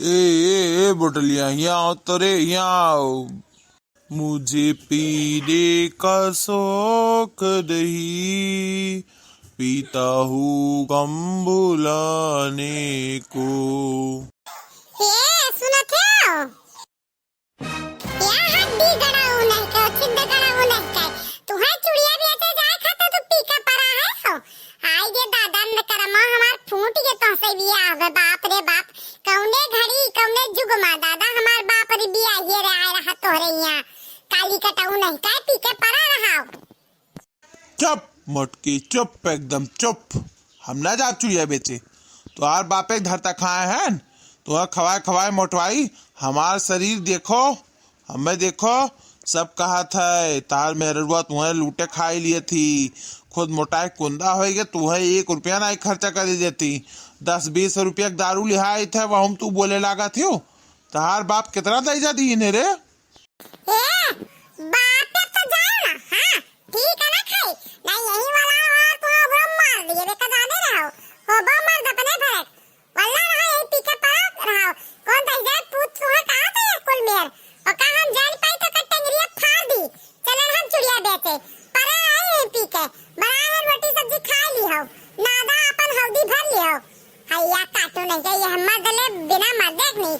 ए बोटलिया यहाँ आओ तो रे, यहाँ आओ। मुझे पीने का शौक नहीं, पीता हूँ गम भुलाने को। सुनत हो? या हड्डी गड़ाऊ नहीं का, छिंद गड़ाऊ नहीं का। तुहार चुड़िया भी ऐसे जाए खाता तो पीका पड़ा है हो। आई जे दादा न करमा हमार फूट के तो से भी आवे। बाप रे बाप, कौने घड़ी कौने जुग मा दादा हमार बाप रे भी आई रे आए रहा तोरे यहाँ। काली कटाऊ नहीं का, पीके पड़ा रहा। चुप मोटकी, चुप एकदम चुप। हम ना जा चुड़िया बेचे, तो यार बापे धरता खाए हैं, तो खवाए खवाए मोटवाई। हमार शरीर देखो, हमें देखो, सब कहा था तार मेहरुआ तुम्हें लूटे खाई लिए थी। खुद मोटाई कुंदा होएगे, तुम्हें 1 रुपया नहीं खर्चा कर देती। 10-20 रुपया दारू लिहाई थे, वह हम तू बोले लागा थियो। तार बाप कितना दईजा दी ने रे? बाप तो जाओ ना, हाँ ठीक है ना खाई। नहीं यही वाला और तो हम मार दिए बेका जाने रहो। हो बा मर्द अपने भरत। वल्ला रहा यही पीके पड़ा रहो। कौन दईजा पूछ सुहा कहाँ था कुल मेर? और कहाँ हम जान पाई तो कटंगरिया फाड़ दी। चलन हम चुड़िया बेचे। परा आए यही पीके। बनाए रोटी सब्जी खा ली हो। नादा अपन हौदी भर ली हो। हैया काटू नहीं चाहिए हम दले बिना मर्दे नहीं।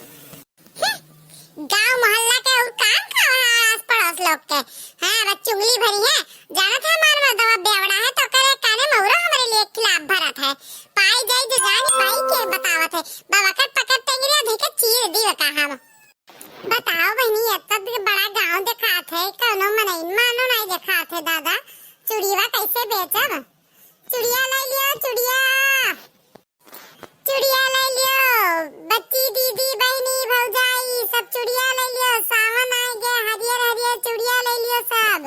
गांव मोहल्ला के और काम का आस पड़ोस लोग के। हाँ बस चुगली भरी है। जाना था हमारे मर्दवा बेवड़ा है तो करे काने मौरा हमारे लिए खिलाफ भरत है। पाई जाई जो जानी पाई के बतावत है। बवकट पकड़ टेंगरिया देके चीर दी बका हम। बताओ बहनी इतना बड़ा गांव दिखात है, कोनो मनई मानो नहीं दिखात है दादा। चुड़िया कैसे बेचब? चुड़िया ले लियो, चुड़िया चुड़िया ले लियो। बच्ची दीदी बहनी भौजाई सब चुड़िया ले लियो। सावन आ गया, हरियर हरियर चुड़िया ले लियो सब।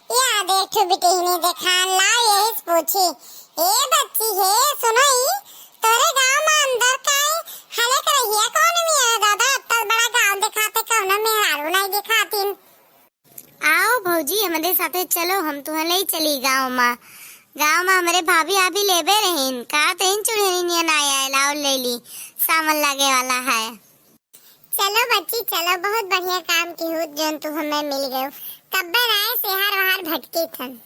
या देखो बेटी ने देखा ला यही पूछी। ए बच्ची है सुनो ही, तोरे गांव में अंदर का हले कर रही कौन मेरा दादा? इतना बड़ा गांव दिखाते कौन मेहरारू नहीं दिखातीन। आओ भौजी हमारे साथे चलो, हम तुम्हें ले चली गांव में। गांव में हमारे भाभी अभी लेबे रहीन का तीन चुड़ैनिया ना आया लाओ ले ली, सावन लगे वाला है। चलो बच्ची चलो, बहुत बढ़िया काम की हो जन तू हमें मिल गयो। कब्बर आए सेहर वहार भटकी थन।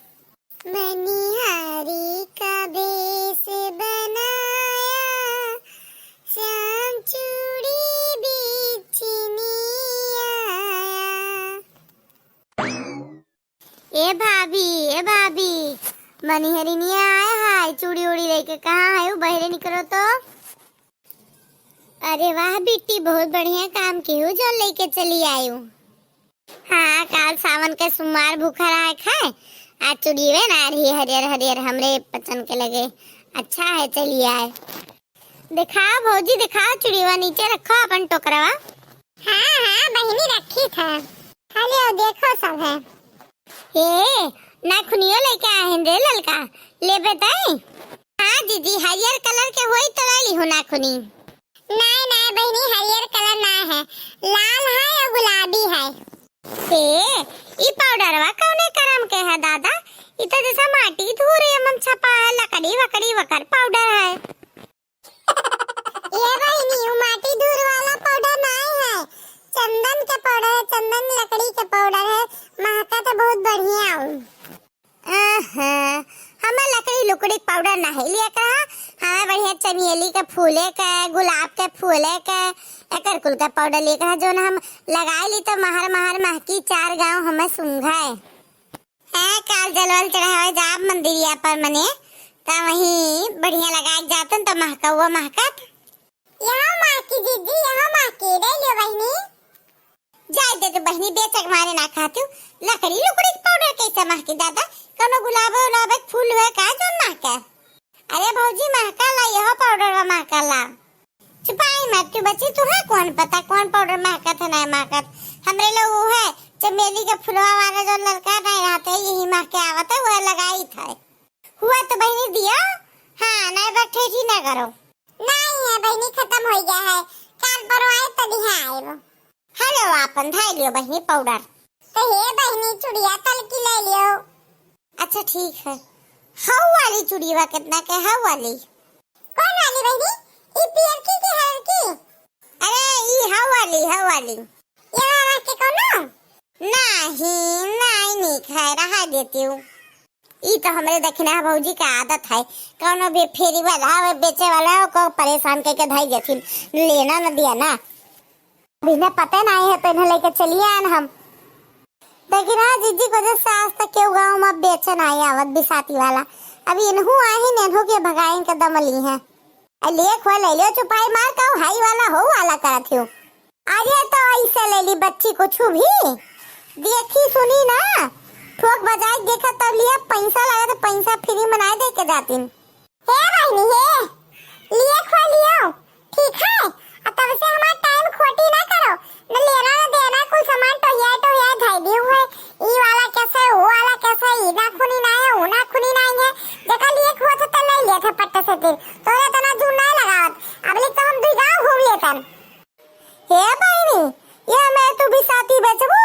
मनिहारी का भेष बनाया, श्याम चूड़ी बेचने आया। ए भाभी मनिहरी नहीं आया है, चूड़ी उड़ी लेके कहाँ है? वो बहरे निकलो तो। अरे वाह बेटी, बहुत बढ़िया काम की हूँ जो लेके चली आई हूँ। हाँ काल सावन के सोमवार भूखा रहा खाए, आज चूड़ी वे ना रही हरियर हरियर हमरे पचन के लगे। अच्छा है चलिए आए। दिखाओ भौजी दिखाओ, चूड़ीवा नीचे रखो अपन टोकरावा। हाँ बहनी रखी था। हेलो देखो सब है। ए नाखूनियो लेके आए हैं रे ललका, ले बताई। हाँ दीदी हरियर कलर के होई तो ली हो नाखूनी। नहीं बहनी हरियर कलर ना है, लाल है और गुलाबी है। ई पाउडरवा कौने करम के है दादा? ई तो जैसा माटी धूरे मन छपा है, लकड़ी वकड़ी वकर पाउडर है। ये बहनी वो माटी धूर वाला पाउडर नहीं है, चंदन के पाउडर है। चंदन लकड़ी के पाउडर है, महका तो बहुत बढ़िया हूँ। हमें लकड़ी लुकड़ी पाउडर नहीं लिया कहा, हमें बढ़िया चमेली के फूले के गुलाब के फूले के एकर कुल का पाउडर लिया कहा, जो ना हम लगाए ली तो महर महर महकी 4 गांव हमें सुंघाए। हाँ काल जलवल चढ़ावे जाब मंदिरिया पर मने ता वहीं बढ़िया लगाए जातन तो महका हुआ महकत। यहाँ महकी दीदी, यहाँ महकी ले लो बहनी। जाए दे तो बहनी बेचक मारे ना खाती हूँ। लकड़ी लुकड़ी पाउडर कैसे महकी दादा? कोनो गुलाब गुलाब फूल है का जो महका? अरे भौजी महका ला, यह पाउडर वा महका ला। छुपाई मत तू बच्ची, तुम्हें कौन पता कौन पाउडर महका था नहीं महका? हमरे लोग वो है चमेली के फुलवा वाला जो लड़का नहीं रहते यही महके आवत है, वह लगाई था। हुआ तो बहनी दिया। हाँ नहीं बैठे ही ना करो। नहीं है बहनी, खत्म हो गया है। काल पर आए तभी आए वो। हेलो अपन धाई लियो बहनी पाउडर। तो हे बहनी चुड़िया तल की ले लियो। अच्छा ठीक है। हाउ वाली चूड़ीवा कितना के? हाउ वाली कौन वाली बहनी? ई पियर की हर की? अरे वाली ये वाला के कोनो नहीं खाए रहा देती हूँ। ई तो हमारे दक्षिणा भौजी का आदत है, कौनो भी फेरी वाला हो बेचे वाला हो को परेशान करके धाई देथिन, लेना न दिया ना। अभी ने पता नहीं है तो इन्हें लेके चलिए आन हम। लेकिन हाँ जीजी को जैसे आज तक क्यों गाँव में बेचन आई आवत बिसाती वाला, अभी इन्हू आही ने इन्हू के भगाइन के दम ली है। ले खो ले लियो चुपाई मार का हाई वाला हो वाला करत हो। अरे तो ऐसे ले ली बच्ची कुछ भी देखी सुनी ना, ठोक बजाई देखा तब लिया पैसा लगा तो पैसा फ्री मनाए दे के जातीन। हे बहनी हे लिए खो लियो ठीक है, और तब से हमारा टाइम खोटी ना करो, न लेना न देना कोई सामान तो है धाई दी हुए ई वाला कैसे वो वाला कैसे ई ना खुनी ना है वो ना खुनी ना है जका लिए खो तो नहीं लिए थे पट्टे से दिन तोरे तना जून नहीं लगावत अब ले तो हम दुई गांव घूम लेतन। हे बहनी ये मैं तू भी साथी बेचबू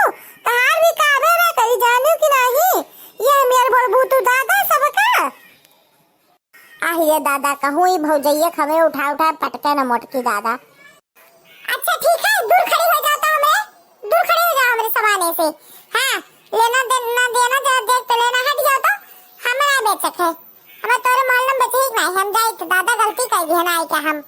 तहार भी काबे में करी जानू कि नहीं, ये मेर बोलबू तू दादा सबका आहिए दादा कहूँ ही भौजैया खमे उठा उठा पटके न मोटकी दादा। अच्छा ठीक है दूर खड़ी हो जाता हूँ मैं, दूर खड़ी हो जाओ मेरे सामाने से। हाँ लेना देना जरा देख तो लेना हट जाओ तो हमें ना बेच सके, हमें तोरे मोहल्ले में बेचे ही नहीं, हम जाए तो दादा गलती कर दी है ना क्या हम।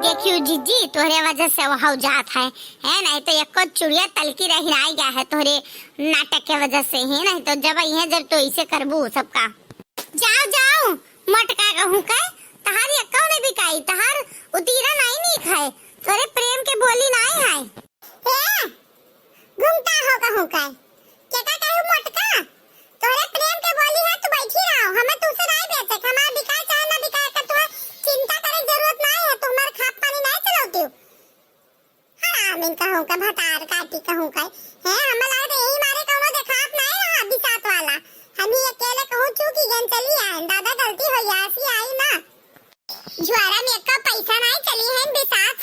देखियो जीजी तोहरे वजह से वो हो जात है नहीं तो एक को चुड़िया तलकी रही आई गया है तोहरे नाटक के वजह से ही, नहीं तो जब ये जब तो इसे करबू सबका। जाओ जाओ मटका कहूँ का तहारी अक्का ने भी काई तहार उतीरा नहीं खाए तोरे प्रेम के बोली नहीं है। ए घूमता हो कहूँ का क्या कहूँ मटका तोरे प्रेम के बोली है, तू बैठी रहो हमें तुझसे नहीं बेच सके, हमारा बिकाए चाहे ना बिकाए का तू चिंता करे जरूरत नहीं है, तू हमारे खाप पानी नहीं चलाती हो। हरामिन कहूँ का भटार काटी कहूँ का है, हमें लगा यही मारे कोनो देखात नहीं रहा बिसात वाला, हम ही अकेले कहूँ चूकी गन चली आए दादा गलती हो यासी आई ना ज्वारा में का पैसा नहीं चली है बिसात